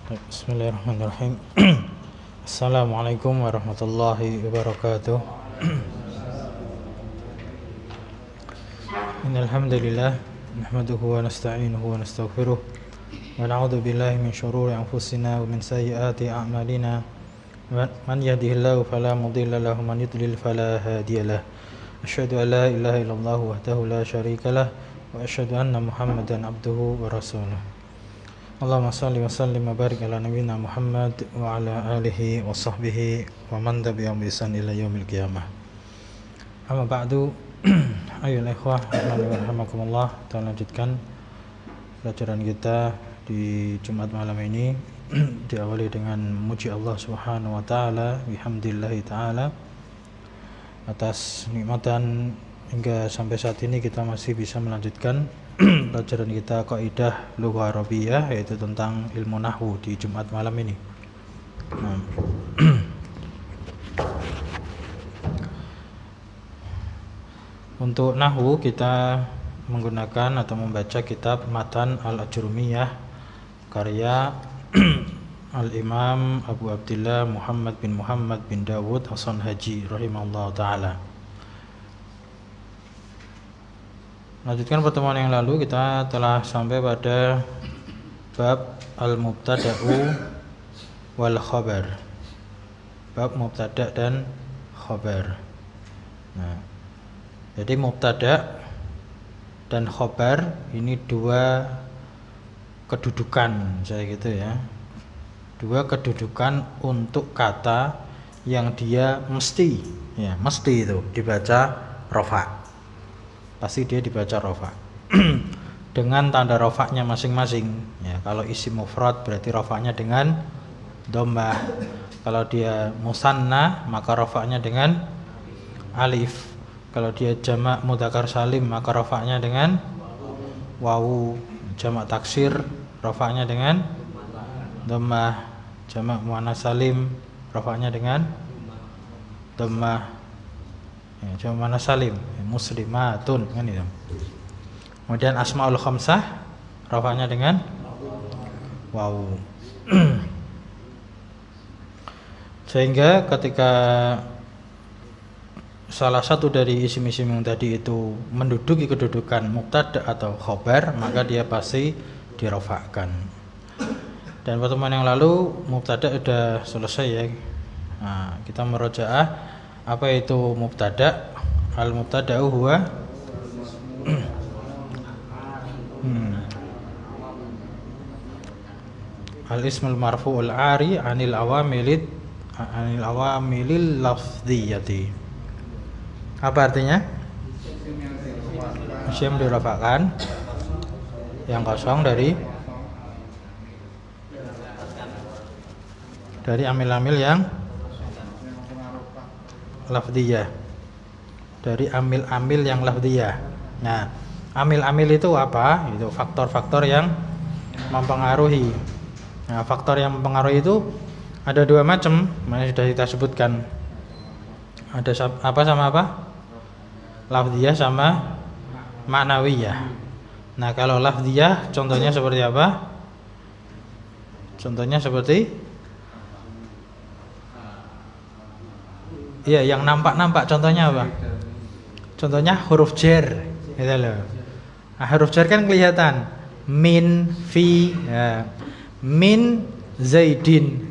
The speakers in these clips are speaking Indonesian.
Bismillahirrahmanirrahim. Assalamualaikum warahmatullahi wabarakatuh. Innal hamdalillah nahmaduhu wa nasta'inuhu wa nastaghfiruh wa na'udzu billahi min shururi anfusina wa min sayyiati a'malina. Man yahdihillahu fala mudilla lahu wa man yudlil fala hadiyalah. Asyhadu an la ilaha illallah wahdahu la syarikalah wa asyhadu anna Muhammadan abduhu wa rasuluh. Allahumma salli wa sallim wa barik ala nabiyyina Muhammad wa ala alihi wa sahbihi wa man tabi'ahum bi ihsan ila yaumil qiyamah. Amma ba'du. Ayyuhal ikhwah rahimakumullah, kita lanjutkan pelajaran kita di Jumat malam ini. Diawali dengan memuji Allah Subhanahu wa taala, bihamdillahi taala, atas nikmatan hingga sampai saat ini kita masih bisa melanjutkan pelajaran kita kaidah lughah Arabiyah, yaitu tentang ilmu nahwu di Jumat malam ini. Untuk nahwu kita menggunakan atau membaca kitab Matan Al-Ajrumiyah karya Al-Imam Abu Abdillah Muhammad bin Dawud As-Sanhaji rahimahullah ta'ala. Lanjutkan pertemuan yang lalu, kita telah sampai pada bab al-mubtada'u wal khabar. Bab mubtada' dan khabar. Nah, jadi mubtada' dan khabar ini dua kedudukan, saya gitu ya. Dua kedudukan untuk kata yang dia mesti itu dibaca rafa'. Pasti dia dibaca rafa' dengan tanda rafa'nya masing-masing ya. Kalau isim mufrad berarti rafa'nya dengan dhammah. Kalau dia musanna maka rafa'nya dengan alif. Kalau dia jamak mudzakkar salim maka rafa'nya dengan wawu. Jamak taksir rafa'nya dengan dhammah. Jamak muannats salim rafa'nya dengan dhammah. Ya, jamak muannats salim muslimatun kan itu. Kemudian asmaul khamsah rafa'nya dengan wawu. Sehingga ketika salah satu dari isim-isim yang tadi itu menduduki kedudukan mubtada atau khabar, maka dia pasti dirafa'kan. Dan pertemuan yang lalu mubtada sudah selesai ya. Nah, kita merojaah apa itu mubtada. Al-mubtada'u huwa al-ismul marfu'ul 'ari 'anil awamilil lafdhiyati. Apa artinya? Isim dirafa'kan yang kosong dari amil-amil yang lafdhiyah. Dari amil-amil yang lafdhiyah. Nah, amil-amil itu apa? Itu faktor-faktor yang mempengaruhi. Nah, faktor yang mempengaruhi itu ada dua macam, sudah kita sebutkan. Ada apa sama apa? Lafdhiyah sama ma'nawiyah. Nah, kalau lafdhiyah contohnya seperti apa? Contohnya seperti iya, yang nampak-nampak. Contohnya apa? Contohnya huruf jar, gitu loh. Nah, huruf jar kan kelihatan. Min, fi, ya. Min zaidin,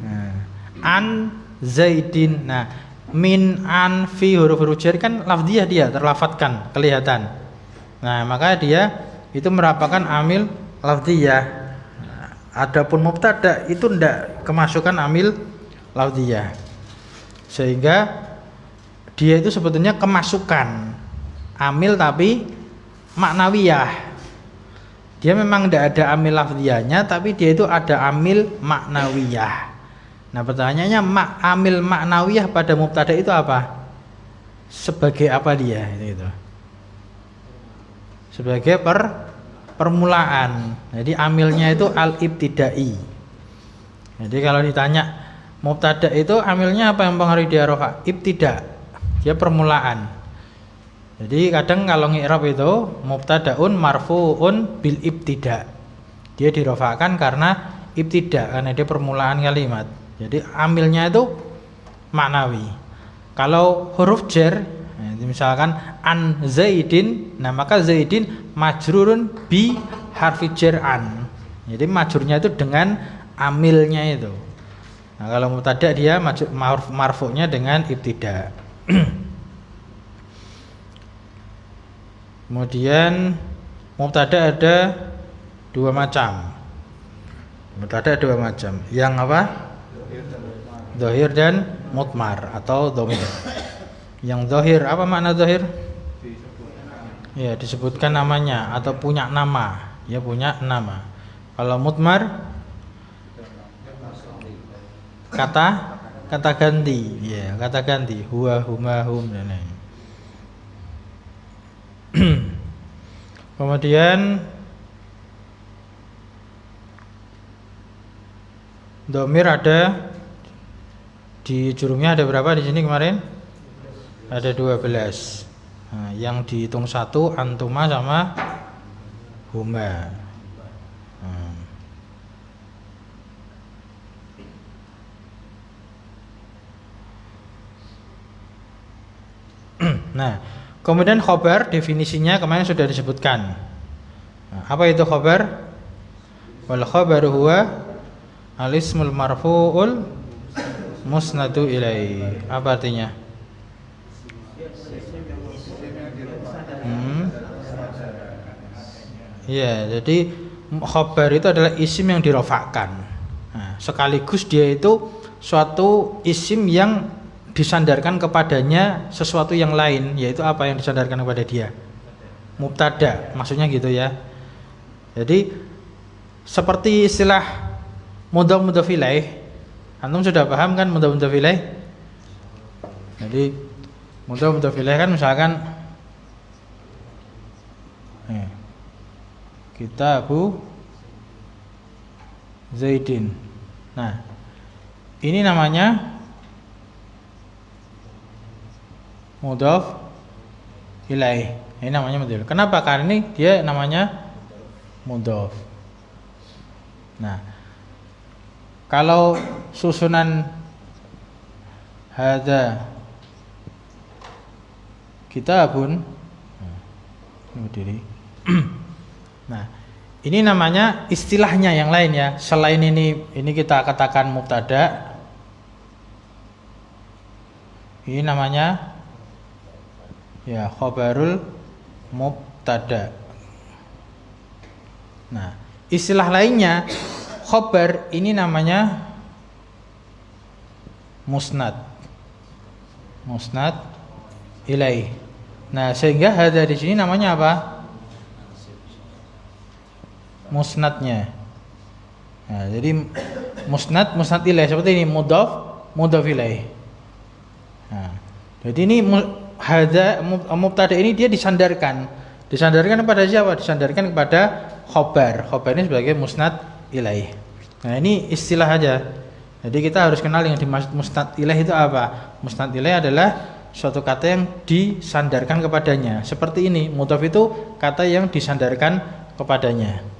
an zaidin. Nah, min, an, fi, huruf-huruf jar kan lafdhiyah, dia terlafatkan, kelihatan. Nah, maka dia itu merupakan amil lafdhiyah. Adapun mubtada itu tidak kemasukan amil lafdhiyah. Sehingga dia itu sebetulnya kemasukan amil tapi maknawiyah. Dia memang tidak ada amil lafdhiyahnya, tapi dia itu ada amil maknawiyah. Nah, pertanyaannya amil maknawiyah pada mubtada itu apa? Sebagai apa dia itu? Sebagai permulaan. Jadi amilnya itu al-ibtidai. Jadi kalau ditanya mubtada itu amilnya apa yang mempengaruhi dia rafa? Ibtida. Dia permulaan. Jadi kadang kalau ngi'rab itu mubtadaun marfu'un bil ibtida. Dia dirafa'kan karena ibtida karena dia permulaan kalimat. Jadi amilnya itu maknawi. Kalau huruf jar, misalkan an zaidin, nah maka zaidin majrurun bi harfi jar an. Jadi majrurnya itu dengan amilnya itu. Nah, kalau mubtada dia marfu'nya dengan ibtida. Kemudian mubtada ada dua macam. Mubtada ada dua macam. Yang apa? Dhahir dan mudmar atau dhamir. Yang dhahir, apa makna dhahir? Ya, disebutkan namanya atau punya nama. Ya, punya nama. Kalau mudmar kata ganti. Ya, kata ganti. Huwa, huma, hum dan lain. Kemudian dhamir ada di jurumnya ada berapa di sini kemarin? Ada 12. Nah, yang dihitung satu antuma sama huma. Nah, kemudian khobar definisinya kemarin sudah disebutkan. Nah, apa itu khobar? Wal khobaru huwa al-ismul marfu'ul musnadu ilaihi. Apa artinya? Ya, jadi khobar itu adalah isim yang dirofakkan. Nah, sekaligus dia itu suatu isim yang disandarkan kepadanya sesuatu yang lain, yaitu apa yang disandarkan kepada dia? Mubtada, maksudnya gitu ya. Jadi seperti istilah mudhaf mudhaf ilaih. Antum sudah paham kan mudhaf mudhaf ilaih? Jadi mudhaf mudhaf ilaih kan misalkan Kitabu Zaidin. Nah, ini namanya mudhaf ilaih. Ini namanya mudhaf. Kenapa? Karena ini dia namanya mudhaf. Nah, kalau susunan hadza kitabun berdiri. Nah, ini namanya istilahnya yang lain ya. Selain ini kita katakan mubtada. Ini namanya ya khobarul mubtada. Nah, istilah lainnya khobar ini namanya musnad. Musnad ilaih. Nah, sehingga hadza di sini namanya apa? Musnadnya. Nah, jadi musnad ilaih seperti ini mudhaf ilaih. Nah, jadi ini hadza mubtada ini dia disandarkan kepada siapa? Disandarkan kepada khobar. Khobar ini sebagai musnad ilaih. Nah, ini istilah aja. Jadi kita harus kenal yang dimaksud musnad ilaih itu apa? Musnad ilaih adalah suatu kata yang disandarkan kepadanya. Seperti ini, mudhaf itu kata yang disandarkan kepadanya.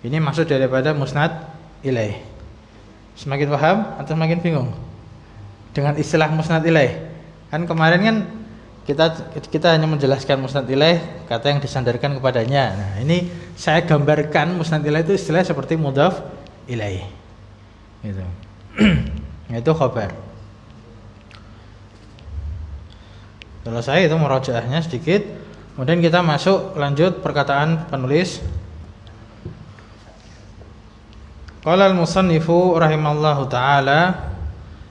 Ini maksud daripada musnad ilaih. Semakin paham atau semakin bingung dengan istilah musnad ilaih? Kan kemarin kan kita hanya menjelaskan musnad ilaih kata yang disandarkan kepadanya. Nah, ini saya gambarkan musnad ilaih itu istilah seperti mudhaf ilaih. Gitu. Itu khabar. Selesai itu murojaahnya sedikit. Kemudian kita masuk lanjut perkataan penulis. Qala al-musannifu rahimallahu taala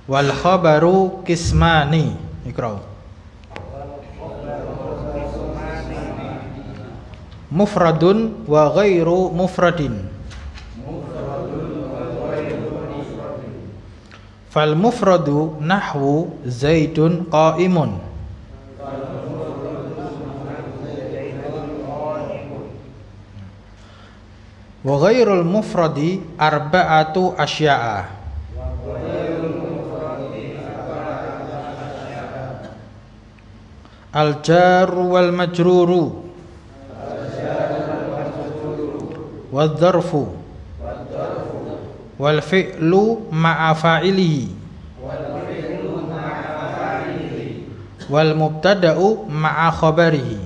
wal khabaru qismani. Iqra. Mufradun wa ghairu mufradin. Fal mufradu nahwu Zaidun qa'imun. Wa ghairul mufradi arba'atu asya'a. Al-jaru wal majruru wal-dharfu wal fi'lu ma'a fa'ilihi wal mubtada'u ma'a khabarihi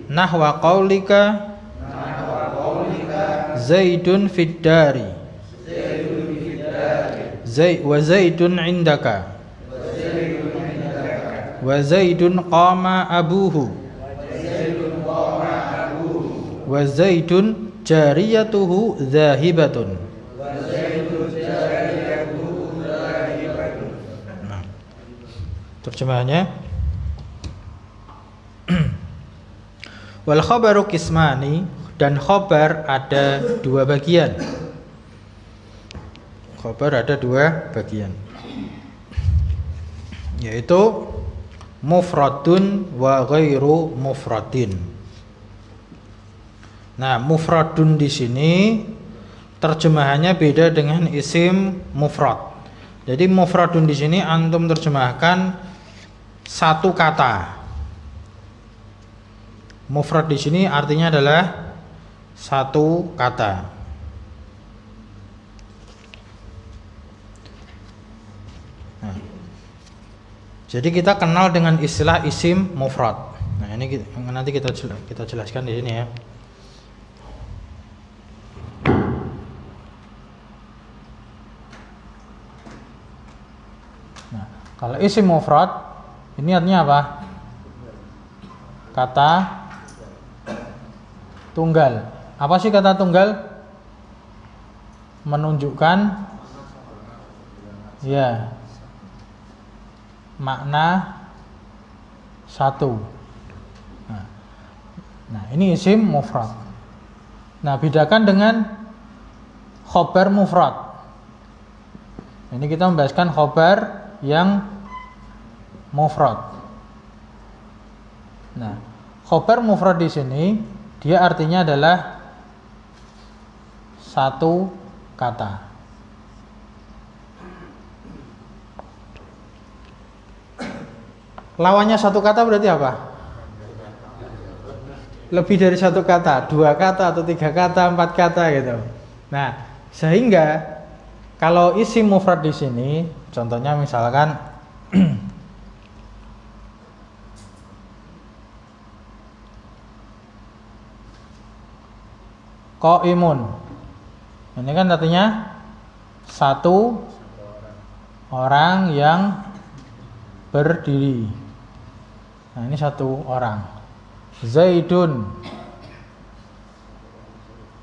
nahwa qaulika Zaidun fid dari wa Zaidun indaka wa Zaidun qama abuhu wa Zaidun jariyatuhu zahibatun. Nah, terjemahannya wal khabaru qismani, dan khobar ada dua bagian. Khobar ada dua bagian, yaitu mufradun wa ghairu mufradin. Nah, mufradun di sini terjemahannya beda dengan isim mufrad. Jadi mufradun di sini antum terjemahkan satu kata. Mufrad di sini artinya adalah satu kata. Nah, jadi kita kenal dengan istilah isim mufrad. Nah, ini nanti kita jelaskan di sini ya. Nah, kalau isim mufrad ini artinya apa? Kata tunggal. Apa sih kata tunggal? Menunjukkan ya makna satu. Nah, ini isim mufrad. Nah, bedakan dengan khobar mufrad. Ini kita membahaskan khobar yang mufrad. Nah, khobar mufrad di sini dia artinya adalah satu kata. Lawannya satu kata berarti apa? Lebih dari satu kata, dua kata atau tiga kata, empat kata gitu. Nah, sehingga kalau isim mufrad di sini, contohnya misalkan qaimun. Ini kan artinya satu orang yang berdiri. Nah, ini satu orang. Zaidun.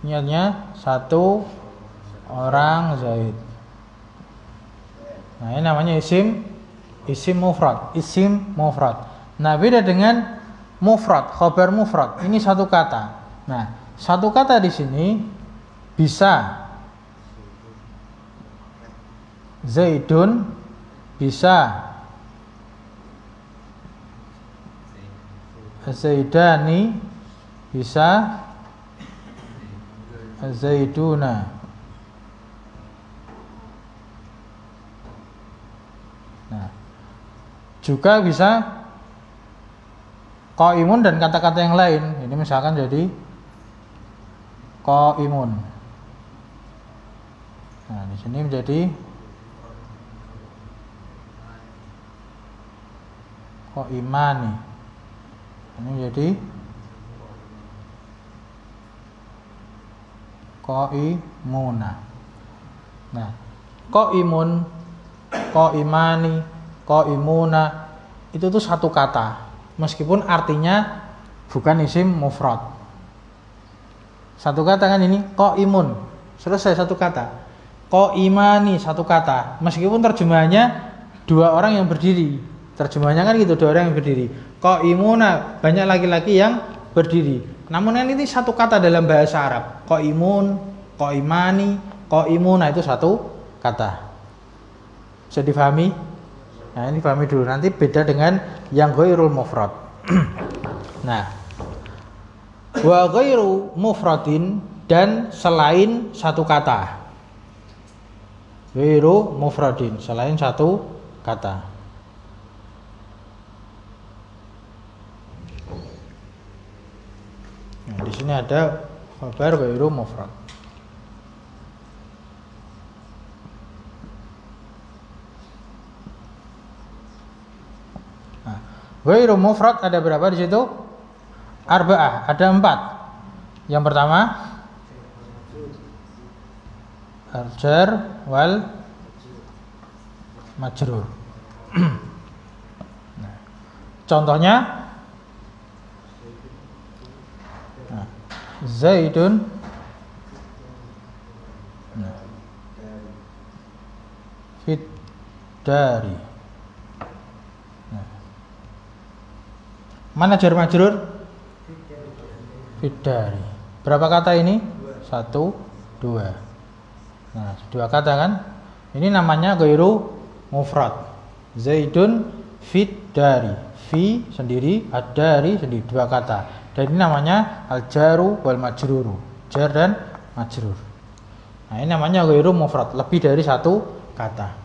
Ini artinya satu orang Zaid. Nah, ini namanya isim mufrad, isim mufrad. Nah, beda dengan mufrad, khobar mufrad. Ini satu kata. Nah, satu kata di sini bisa Zaidun, bisa Zaidani, bisa Zaiduna. Nah, juga bisa qaimun dan kata-kata yang lain. Ini misalkan jadi qaimun. Nah, di sini menjadi qaimani. Ini menjadi qaimuna. Nah, qaimun, qaimani, qaimuna itu tuh satu kata, meskipun artinya bukan isim mufrad. Satu kata kan ini, qaimun, selesai satu kata. Qaimani satu kata, meskipun terjemahannya dua orang yang berdiri. Terjemahannya kan gitu, dua orang yang berdiri. Qaimuna, banyak laki-laki yang berdiri. Namun kan ini satu kata dalam bahasa Arab. Qaimun, qaimani, qaimuna itu satu kata. Bisa difahami? Nah, ini pahami dulu. Nanti beda dengan yang ghairul mufrad. Nah, wa ghairu mufradin, dan selain satu kata. Ghairu mufradin, selain satu kata. Nah, di sini ada Khabar ghairu mufrad. Nah, ghairu mufrad ada berapa di situ? Arba'ah, ada 4. Yang pertama al-jar wal majrur. Nah, contohnya Zaidun fit dari. Mana jar majrur? Fit dari. Berapa kata ini? 1, 2. Nah, 2 kata kan? Ini namanya ghairu mufrad. Zaidun fit dari. Fi sendiri, ad-dari sendiri, 2 kata. Dan ini namanya al-jaru wal majruru, jar dan majrur. Nah, ini namanya ghairu mufrad, lebih dari 1 kata.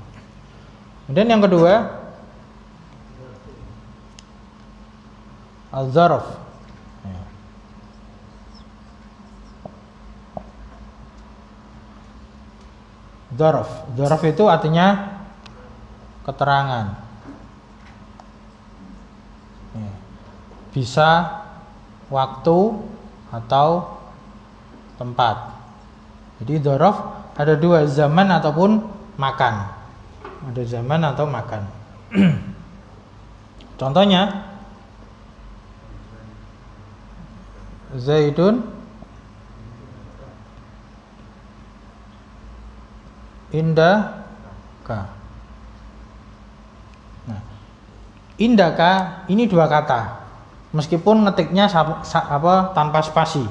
Kemudian yang kedua al-zarf. Zarf itu artinya keterangan. Bisa waktu atau tempat. Jadi dzaraf ada 2, zaman ataupun makan. Ada zaman atau makan. Contohnya Zaidun indaka. Nah, indaka ini 2 kata. Meskipun ngetiknya tanpa spasi.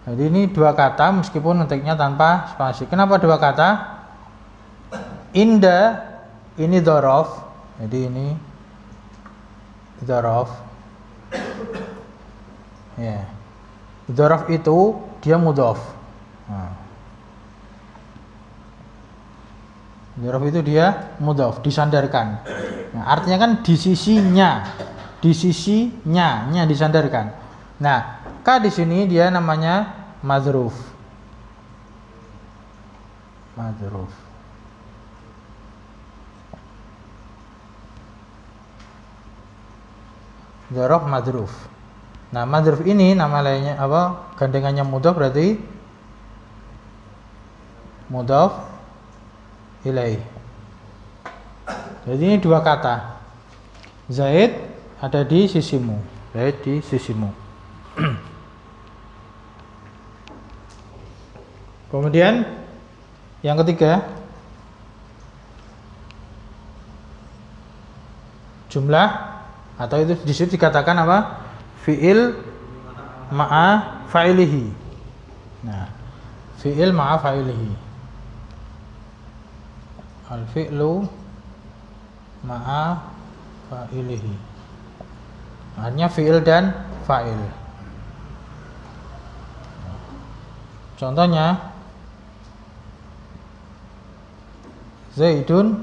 Jadi ini 2 kata meskipun ngetiknya tanpa spasi. Kenapa 2 kata? Inda ini dzaraf. Jadi ini dzaraf. Ya. Dzaraf itu dia mudhaf. Nah. Dzaraf itu dia mudhaf, disandarkan. Nah, artinya kan di sisinya. Di sisinya disandarkan. Nah, ka di sini dia namanya madzruf. Madzruf. Dzaraf madzruf. Nah, madzruf ini nama lainnya apa? Gandengannya mudhaf berarti mudhaf ilaih. Jadi ini 2 kata. Zaid ada di sisimu. Zaid di sisimu. Kemudian yang ketiga jumlah, atau itu di situ dikatakan apa? Fi'il ma'a fa'ilihi. Nah, fi'il ma'a fa'ilihi. Al-fi'lu ma'a fa'ilihi. Artinya fi'il dan fa'il. Contohnya Zaidun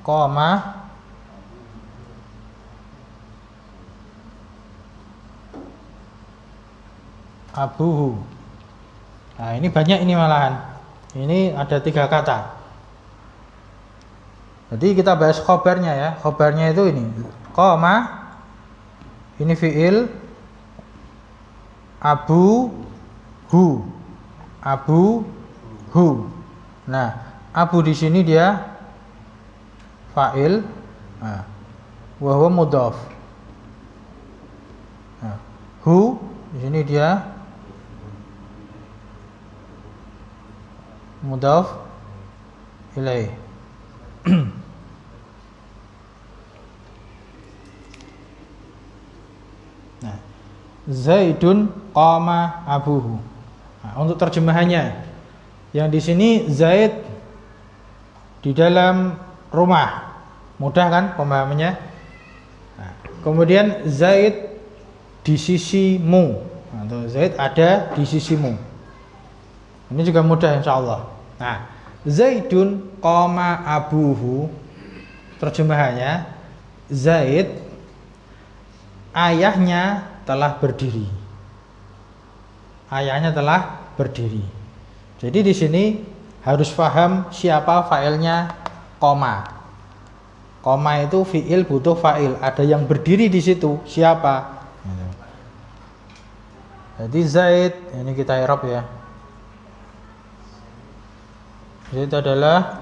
qama abuhu. Nah, ini banyak ini malahan. Ini ada 3 kata. Jadi kita bahas khobarnya ya. Khobarnya itu ini. Qama ini fi'il, abu hu. Abu hu. Nah, abu di sini dia fa'il. Nah, wa huwa mudhaf. Nah, hu di sini dia mudhaf ilaih. Nah, Zaidun qama abuhu. Nah, untuk terjemahannya, yang di sini Zaid di dalam rumah, mudah kan pemahamannya? Nah, kemudian Zaid di sisimu, atau Zaid ada di sisimu. Ini juga mudah insya Allah. Nah, Zaidun qama abuhu, terjemahannya Zaid ayahnya telah berdiri. Ayahnya telah berdiri. Jadi di sini harus paham siapa fa'ilnya koma. Koma itu fi'il butuh fa'il. Ada yang berdiri di situ. Siapa? Jadi Zaid, ini kita i'rab ya. Zaid adalah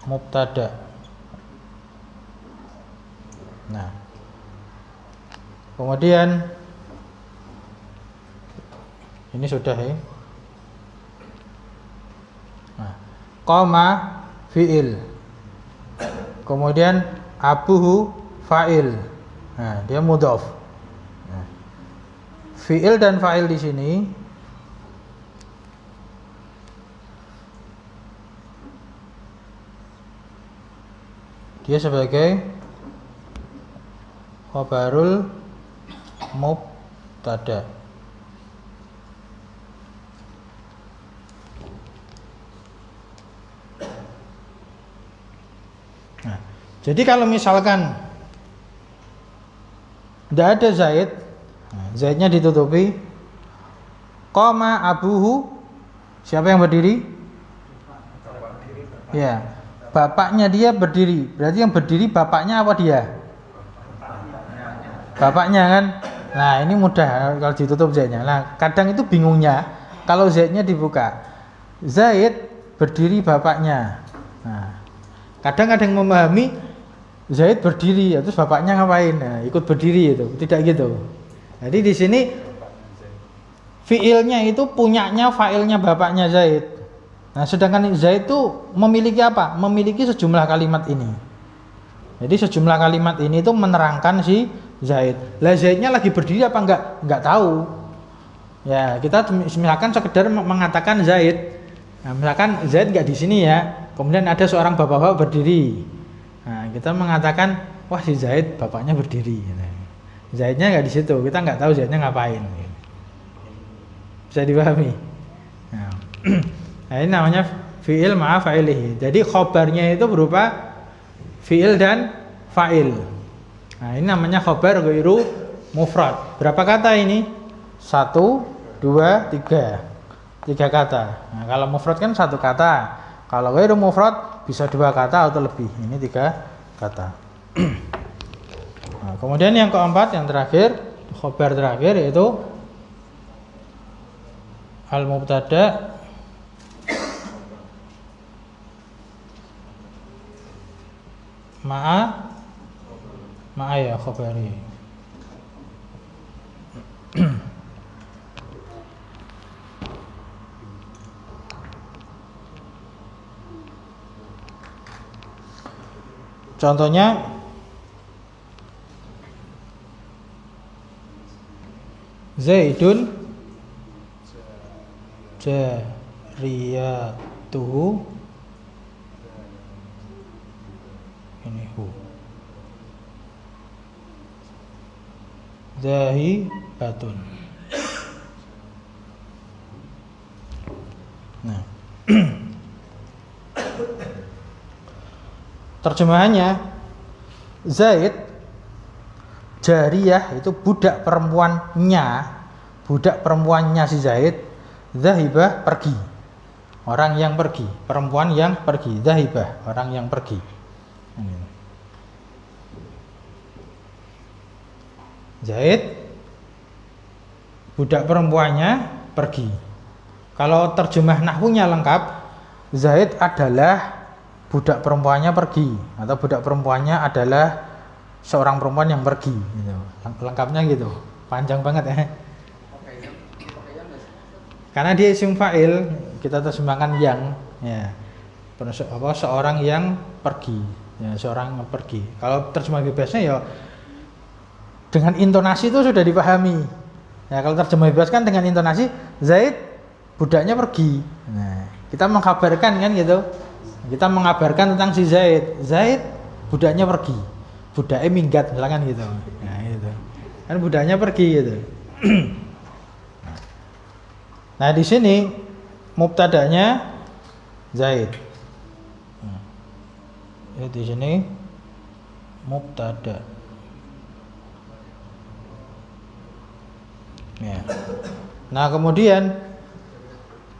mubtada. Nah, kemudian ini sudah ya. Nah, koma fi'il. Kemudian abuhu fa'il. Nah, dia mudhof. Nah, fi'il dan fa'il di sini dia sebagai khabarul mubtada. Nah, jadi kalau misalkan tidak ada Zaid, Zaidnya ditutupi, koma abuhu, siapa yang berdiri? Ya, bapaknya dia berdiri. Berarti yang berdiri bapaknya apa dia? Bapaknya kan. Nah, ini mudah kalau ditutup Zaidnya. Nah, kadang itu bingungnya kalau Zaidnya dibuka. Zaid berdiri bapaknya. Nah, kadang ada yang memahami Zaid berdiri, terus bapaknya ngapain? Nah, ikut berdiri itu. Tidak gitu. Jadi di sini fiilnya itu punyanya fa'ilnya bapaknya Zaid. Nah, sedangkan Zaid itu memiliki apa? Memiliki sejumlah kalimat ini. Jadi sejumlah kalimat ini itu menerangkan si Zaid. Lah Zaidnya lagi berdiri apa enggak? Enggak tahu. Ya, kita misalkan sekedar mengatakan Zaid. Nah, misalkan Zaid enggak di sini ya. Kemudian ada seorang bapak-bapak berdiri. Nah, kita mengatakan, wah si Zaid bapaknya berdiri. Nah, Zaidnya enggak di situ. Kita enggak tahu Zaidnya ngapain. Bisa dipahami? Nah, ini namanya fi'il ma'a fa'ilihi. Jadi khobarnya itu berupa fi'il dan fa'il. Nah, ini namanya khobar ghairu mufrad. Berapa kata ini? 1, 2, 3. 3 kata. Nah, kalau mufrad kan 1 kata. Kalau ghairu mufrad bisa 2 kata atau lebih. Ini 3 kata. Nah, kemudian yang keempat, yang terakhir, khobar terakhir yaitu al-mubtada ma'a ya khabari. Contohnya Zaidun jariyatuhu, ini hu, zahibatun. Nah, terjemahannya Zaid jariyah itu budak perempuannya si Zaid, zahibah pergi, orang yang pergi, perempuan yang pergi, zahibah orang yang pergi. Zaid budak perempuannya pergi. Kalau terjemah nahwunya lengkap, Zaid adalah budak perempuannya pergi, atau budak perempuannya adalah seorang perempuan yang pergi gitu. Lengkapnya gitu. Panjang banget ya. Karena dia isim fa'il, kita terjemahkan yang ya. Seorang yang pergi, ya, seorang yang pergi. Kalau terjemah bebasnya ya dengan intonasi itu sudah dipahami. Ya, kalau terjemah bebas kan dengan intonasi Zaid budaknya pergi. Nah, kita mengkabarkan kan gitu. Kita mengabarkan tentang si Zaid. Zaid budaknya pergi. Budaknya minggat misalkan gitu. Nah, gitu. Kan budaknya pergi gitu. Nah, di sini mubtadanya Zaid. Ya, di sini mubtada. Ya. Nah, kemudian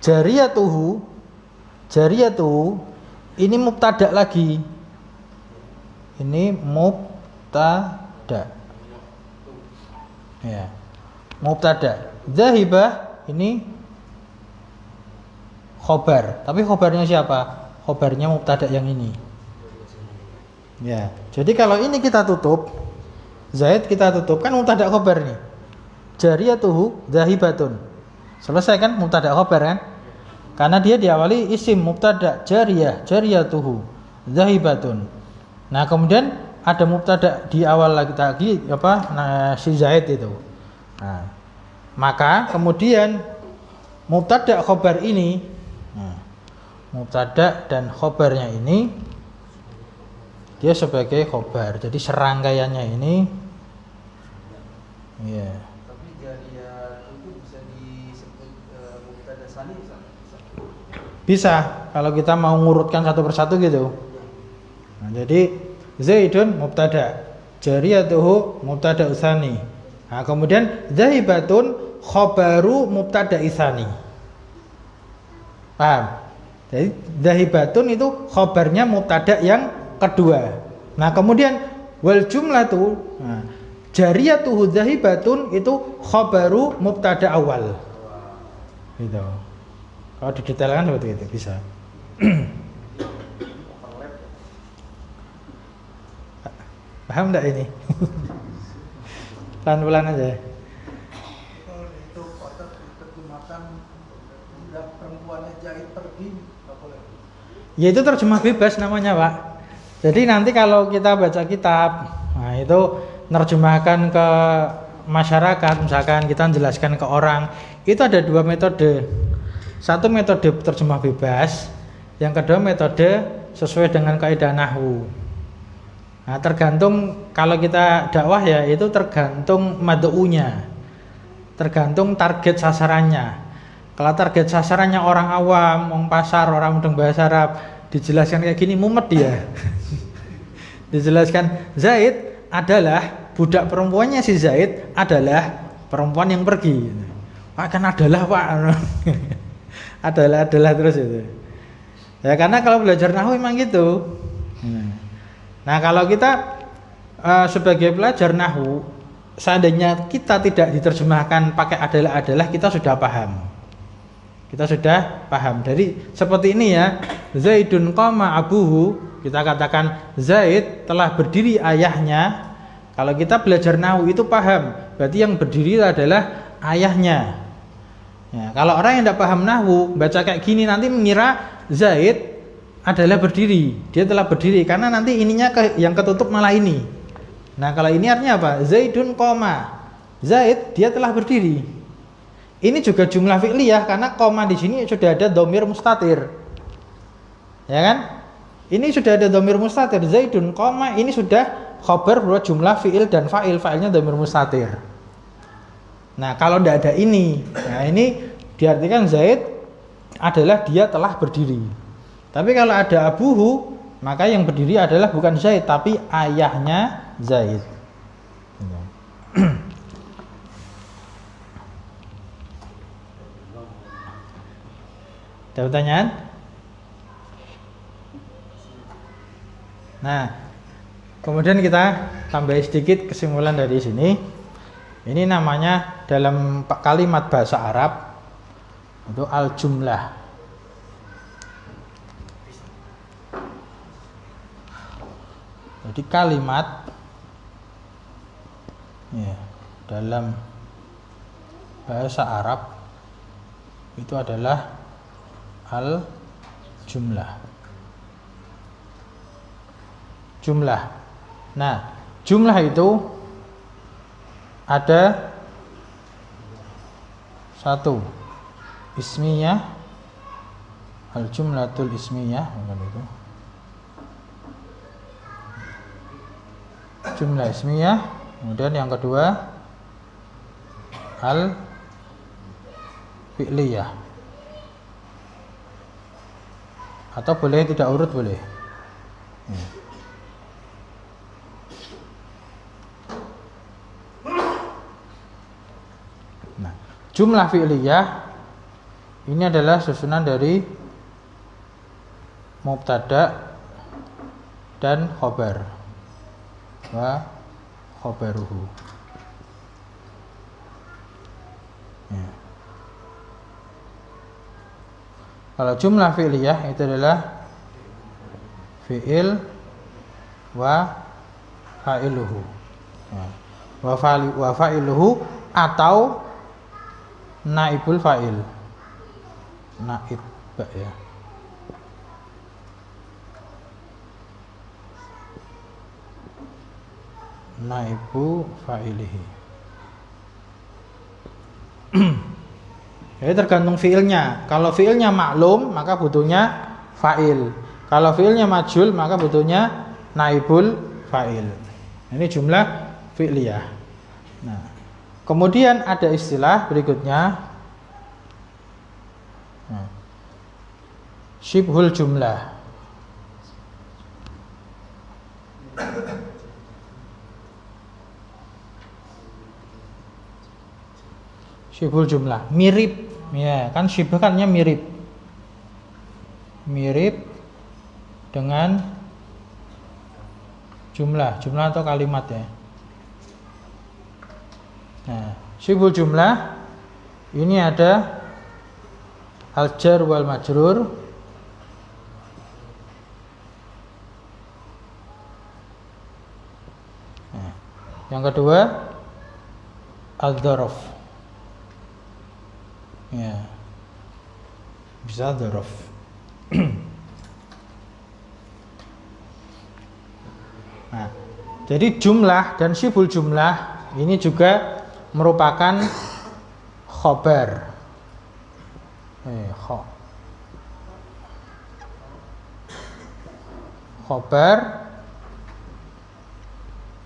jariyatuhu ini mubtada lagi. Ini mubtada. Ya. Mubtada. Zahibah ini khobar. Tapi khobarnya siapa? Khobarnya mubtada yang ini. Ya. Jadi kalau ini kita tutup, Zaid kita tutup, kan mubtada khobar nih. Jariyatuhu zahibatun. Selesai kan mubtada khobar kan? Karena dia diawali isim mubtada jariyatuhu zahibatun. Nah, kemudian ada mubtada di awal lagi apa? Nah, si Zaid itu. Nah, maka kemudian mubtada khobar ini, mubtada dan khobarnya ini dia sebagai khobar. Jadi serangkaiannya ini ya. Tapi jariyah itu bisa disebut mubtada tsani Bisa kalau kita mau ngurutkan satu persatu gitu. Nah, jadi Zaidun mubtada, jariyatuhu mubtada tsani. Nah, kemudian zahibatun khobaru mubtada tsani. Paham? Jadi zahibatun itu khobarnya mubtada yang kedua. Nah, kemudian wal jumlatu, nah, jariyatuhu zahibatun itu khobaru mubtada awal. Gitu. Kalau didetailkan seperti itu bisa. Paham enggak ini? Pelan-pelan aja. Kalau itu kotak diterjemahkan budak perempuannya jahit pergi nggak boleh. Ya itu terjemah bebas namanya, Pak. Jadi nanti kalau kita baca kitab, nah itu nerjemahkan ke masyarakat, misalkan kita menjelaskan ke orang, itu ada dua metode. Satu metode terjemah bebas, yang kedua metode sesuai dengan kaidah nahwu. Nah, tergantung kalau kita dakwah ya, itu tergantung mad'unya. Tergantung target sasarannya. Kalau target sasarannya orang awam, orang pasar, orang mudeng bahasa Arab, dijelaskan kayak gini mumet dia. Dijelaskan Zaid adalah budak perempuannya, si Zaid adalah perempuan yang pergi. Pak kan adalah Pak. adalah terus itu. Ya karena kalau belajar nahwu memang gitu. Nah, kalau kita sebagai pelajar nahwu, seandainya kita tidak diterjemahkan pakai adalah kita sudah paham. Kita sudah paham. Jadi seperti ini ya, Zaidun qama abuhu, kita katakan Zaid telah berdiri ayahnya. Kalau kita belajar nahwu itu paham, berarti yang berdiri adalah ayahnya. Ya, kalau orang yang tidak paham nahwu, baca kayak gini nanti mengira Zaid adalah berdiri, dia telah berdiri, karena nanti ininya yang ketutup malah ini. Nah, kalau ini artinya apa? Zaidun qoma, Zaid dia telah berdiri. Ini juga jumlah fi'liyah karena koma di sini sudah ada dhamir mustatir. Ya kan? Ini sudah ada dhamir mustatir, Zaidun qoma, ini sudah khabar berupa jumlah fi'il dan fa'il, fa'ilnya dhamir mustatir. Nah, kalau tidak ada ini, nah ini diartikan Zaid adalah dia telah berdiri. Tapi kalau ada abuhu, maka yang berdiri adalah bukan Zaid, tapi ayahnya Zaid. Ada pertanyaan? Nah, kemudian kita tambah sedikit kesimpulan dari sini. Ini namanya dalam kalimat bahasa Arab itu al-jumlah. Jadi kalimat ya, dalam bahasa Arab itu adalah al-jumlah. Jumlah. Nah, jumlah itu ada satu ismiyah, al-jumlatul ismiyah, bukan itu. Jumlah ismiyah, kemudian yang kedua al fi'liyah, atau boleh tidak urut boleh. Nah, jumlah fi'liyah ini adalah susunan dari mubtada dan khobar wa khobaruhu. Ya. Kalau jumlah fi'liyah itu adalah fi'il wa fa'iluhu. Ya. Wa fa'iluhu atau naibul fa'il. Naib ya. Naibu fa'ilihi. Jadi tergantung fiilnya. Kalau fiilnya maklum maka butuhnya fa'il. Kalau fiilnya majhul maka butuhnya naibul fa'il. Ini jumlah fi'liyah. Nah, kemudian ada istilah berikutnya syibhul jumlah. Syibhul jumlah, mirip, ya kan syibh kannya mirip, mirip dengan jumlah atau kalimat ya. Nah, syibhul jumlah ini ada al-jar wal majrur, nah, yang kedua al-dzaraf. Ya, bisa dzaraf. Nah, jadi jumlah dan syibhul jumlah ini juga merupakan khobar. Khobar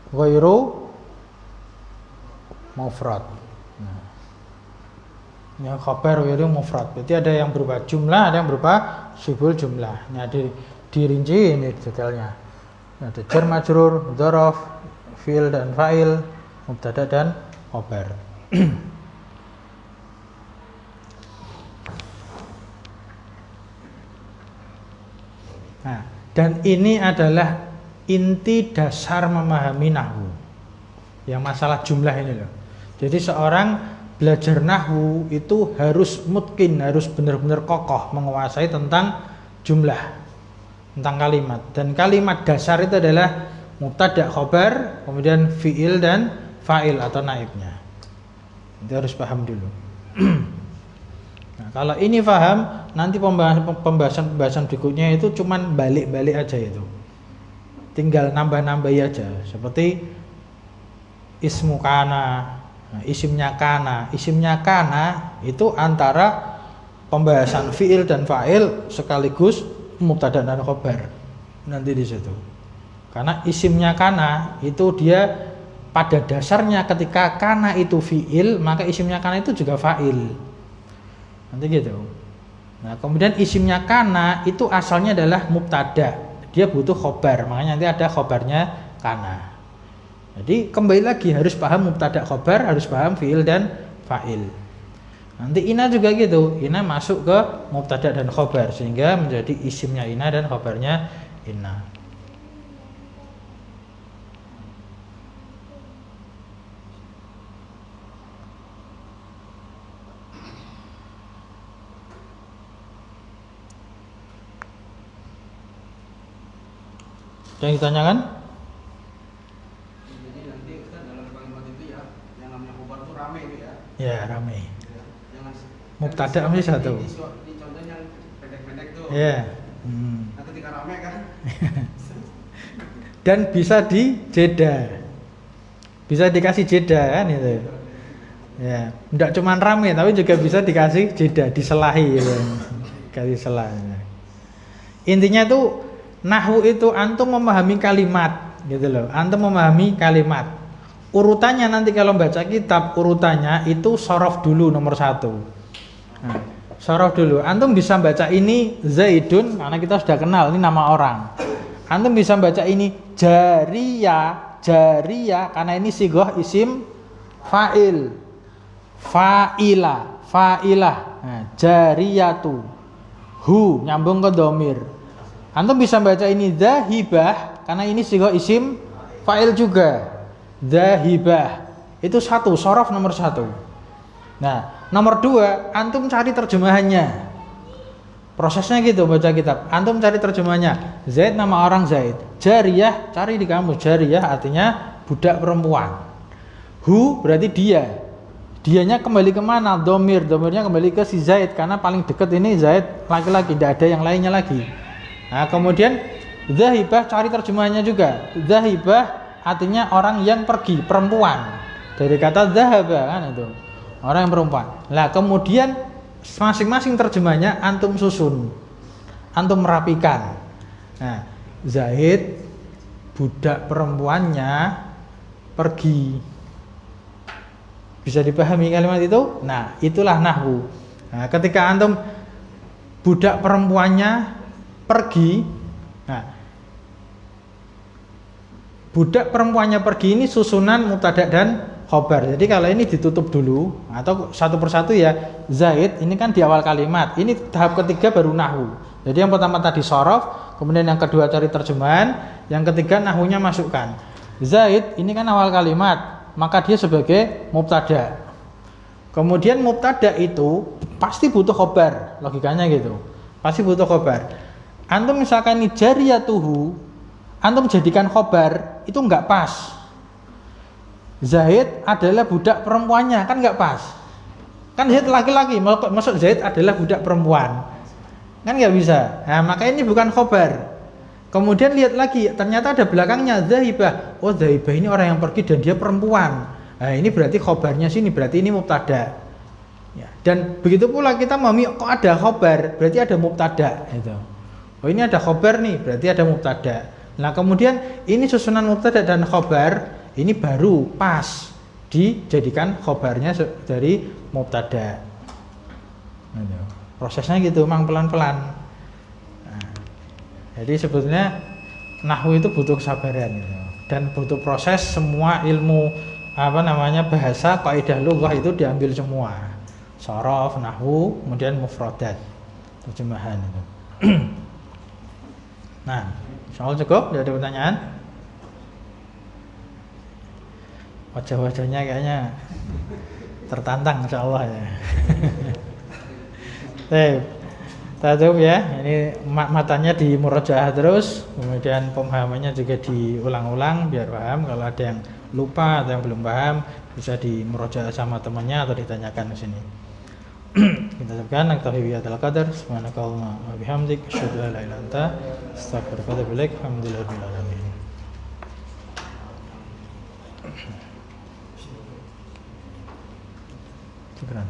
ghairu mufrad. Ya, khabar itu mufrad. Berarti ada yang berupa jumlah, ada yang berupa syibhul jumlah. Nah, dirinci ini detailnya. Ada jar majrur, dzaraf, fi'il dan fa'il, mubtada dan khabar. Nah, dan ini adalah inti dasar memahami nahwu. Yang masalah jumlah ini loh. Jadi seorang belajar nahwu itu harus mutqin, harus benar-benar kokoh menguasai tentang jumlah, tentang kalimat. Dan kalimat dasar itu adalah mubtada, khobar, kemudian fi'il dan fa'il atau naibnya. Itu harus paham dulu. Nah, kalau ini paham, nanti pembahasan berikutnya itu cuman balik-balik aja itu. Tinggal nambah-nambah aja. Seperti ismu kana. Nah, isimnya kana itu antara pembahasan fiil dan fa'il sekaligus mubtada dan khobar nanti di situ. Karena isimnya kana itu dia pada dasarnya ketika kana itu fiil, maka isimnya kana itu juga fa'il. Nanti gitu. Nah, kemudian isimnya kana itu asalnya adalah mubtada. Dia butuh khobar, makanya nanti ada khobarnya kana. Jadi kembali lagi harus paham mubtada khobar, harus paham fiil dan fa'il. Nanti ina juga gitu, ina masuk ke mubtada dan khobar sehingga menjadi isimnya ina dan khobarnya ina. Yang ditanyakan? Ya, ramai. Mubtada mesti satu. Di contoh yang pendek-pendek tuh. Ya. Nah, ketika ramai kan. Dan bisa di jeda. Bisa dikasih jeda kan itu. Ya, enggak cuma ramai tapi juga bisa dikasih jeda, diselahi gitu. Kasih selah. Intinya tuh nahwu itu antum memahami kalimat gitu loh. Antum memahami kalimat. Urutannya nanti kalau baca kitab, urutannya itu shorof dulu nomor 1. Nah, shorof dulu. Antum bisa baca ini Zaidun karena kita sudah kenal ini nama orang. Antum bisa baca ini jariyah karena ini sigoh isim fa'il. Fa'ilah. Nah, jariyatu. Hu nyambung ke domir. Antum bisa baca ini dzahibah karena ini sighah isim fa'il juga. Dzahibah. Itu satu, shorof nomor 1. Nah, nomor 2, antum cari terjemahannya. Prosesnya gitu baca kitab. Antum cari terjemahannya. Zaid nama orang Zaid. Jariyah cari di kamus. Jariyah artinya budak perempuan. Hu berarti dia. Dianya kembali kemana? Domirnya kembali ke si Zaid karena paling dekat ini Zaid laki-laki. Tidak ada yang lainnya lagi. Nah kemudian dzahibah cari terjemahannya juga. Dzahibah artinya orang yang pergi, perempuan. Dari kata dzahaba kan itu. Orang yang perempuan. Nah kemudian masing-masing terjemahnya antum susun, antum merapikan. Nah, Zaid budak perempuannya pergi. Bisa dipahami kalimat itu? Nah, itulah nahwu. Nah, ketika antum budak perempuannya pergi, nah, budak perempuannya pergi ini susunan mubtada dan khobar. Jadi kalau ini ditutup dulu atau satu persatu ya, Zaid ini kan di awal kalimat. Ini tahap ketiga baru nahwu. Jadi yang pertama tadi shorof, kemudian yang kedua cari terjemahan, yang ketiga nahwunya masukkan. Zaid ini kan awal kalimat, maka dia sebagai mubtada. Kemudian mubtada itu pasti butuh khobar, logikanya gitu. Pasti butuh khobar. Antum misalkan ini jariyatuhu, antum jadikan khobar, itu enggak pas. Zaid adalah budak perempuannya, kan nggak pas. Kan Zaid laki-laki, maksud Zaid adalah budak perempuan, kan nggak bisa. Nah maka ini bukan khobar. Kemudian lihat lagi, ternyata ada belakangnya dzahibah. Oh dzahibah ini orang yang pergi dan dia perempuan. Nah ini berarti khobarnya sini, berarti ini mubtada. Ya, dan begitu pula kita memahami kok ada khobar, berarti ada mubtada. Gitu. Oh ini ada khobar nih, berarti ada mubtada. Nah kemudian ini susunan mubtada dan khobar. Ini baru pas dijadikan khobarnya dari mubtada. Prosesnya gitu, memang pelan-pelan. Nah, jadi sebetulnya nahwu itu butuh kesabaran gitu. Dan butuh proses. Semua ilmu bahasa, kaidah lughah itu diambil semua. Shorof, nahwu, kemudian mufradat, terjemahan itu. Nah, insyaallah cukup. Tidak ada pertanyaan? Wajah-wajahnya kayaknya tertantang insyaallah ya. Kita coba ya. Ini matanya di murojaah terus, kemudian pemahamannya juga diulang-ulang biar paham. Kalau ada yang lupa atau yang belum paham bisa di murojaah sama temannya atau ditanyakan di sini. Kita sebutkan naktafi bi hadzal qadar. Subhanakallahumma wa bihamdik asyhadu an la ilaha illa anta astaghfiruka wa atubu ilaik. Alhamdulillahirabbil alamin. Syukran.